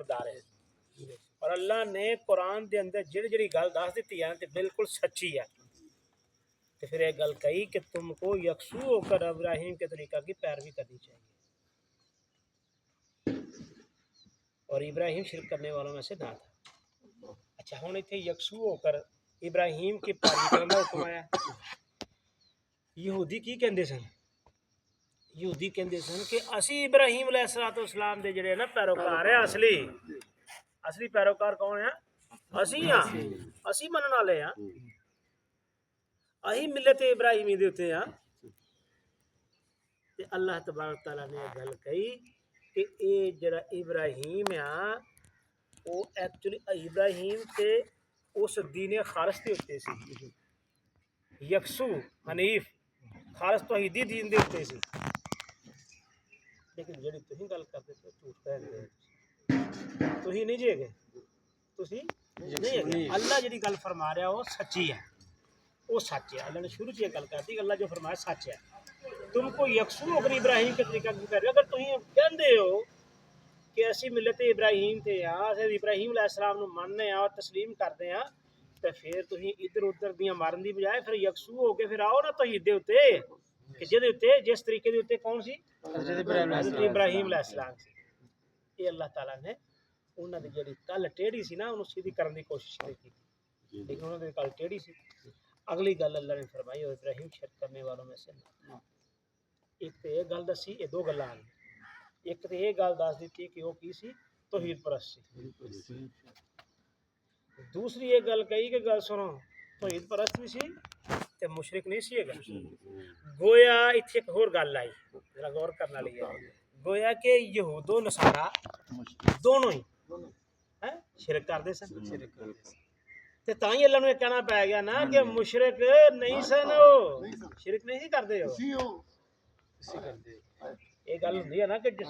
फरमाबरदार है। और अल्लाह ने कुरान के अंदर जी गल दस दी है तो बिल्कुल सच्ची है। तो फिर एक गल कही कि तुमको यकसू होकर इब्राहिम के तरीका की पैरवी करनी चाहिए, और इब्राहिम शिरक करने वालों में से ना था। अच्छा हुण इत्थे यकसू होकर इब्राहिम की पैरवी करने का हुक्म आया। यहूदी की कहंदे सन? यहूदी कहंदे सन कि असी इब्राहिम अलैहिस्सलाम दे जिहड़े ना पैरोकार है, असली पैरोकार कौन है? असी हाँ, असी मनन वाले हाँ, अही मिलत इब्राहिमी दे उत्ते हाँ। ते अल्लाह तबारक तआला ने गल कही कि ये जरा इब्राहिम आ वो एक्चुअली इब्राहिम ते उस दीने खालस के उत्ते सी, यकसू हनीफ खालस तौहीदी दीन दे उत्ते सी। लेकिन जिहड़ी तुसीं गल करदे पए झूठ कहंदे तुसीं नहीं जे गए, तुसीं नहीं है। अल्लाह जिहड़ी गल फरमा रहा वो सच्ची है, वो सच है। अल्लाह ने शुरू से गल कर दी, अल्लाह जो फरमाया सच है। तुमको यकसू होकर इब्राहिम के तरीका की कर, अगर तुम कहते हो कि असी मिलत इब्राहिम थे इब्राहिम अलैहिस्सलाम नूं मनने और तस्लीम करते हैं, तो फिर तुम इधर उधर दियां मारन की बजाय फिर यकसू हो के फिर आओ ना तौहीद दे उत्ते कि जिहदे उत्ते जिस तरीके दे उत्ते कौन सी? हज़रत इब्राहिम अलैहिस्सलाम सी। ये अल्लाह ताला ने उन्हां दी जिहड़ी कल टेढ़ी सी ना उन्होंने सीधी करने की कोशिश की, लेकिन उन्होंने कल टेढ़ी सी। अगली गल अल्लाह ने फरमाई और इब्राहिम शिरक करने वालों में से ना। एक तो यह गल दसी, ये दो गल्लां ने। एक तो यह गल दस दी कि वह की सी? तौहीद परस्त सी। दूसरी ये गल कही कि गल सुनो तौहीद परस्त भी सी ते मुशरिक नहीं सी। गोया इत्थे एक होर गल आई जरा गौर करने वाली है। गोया कि यहूदो नसारा दोनों ही हैं शिरक करदे सन, ते तां ही अल्लाह नूं कहना पै गया ना कि मुशरिक नहीं सन, शिरक नहीं करदे। ये गल हुंदी है ना कि जिस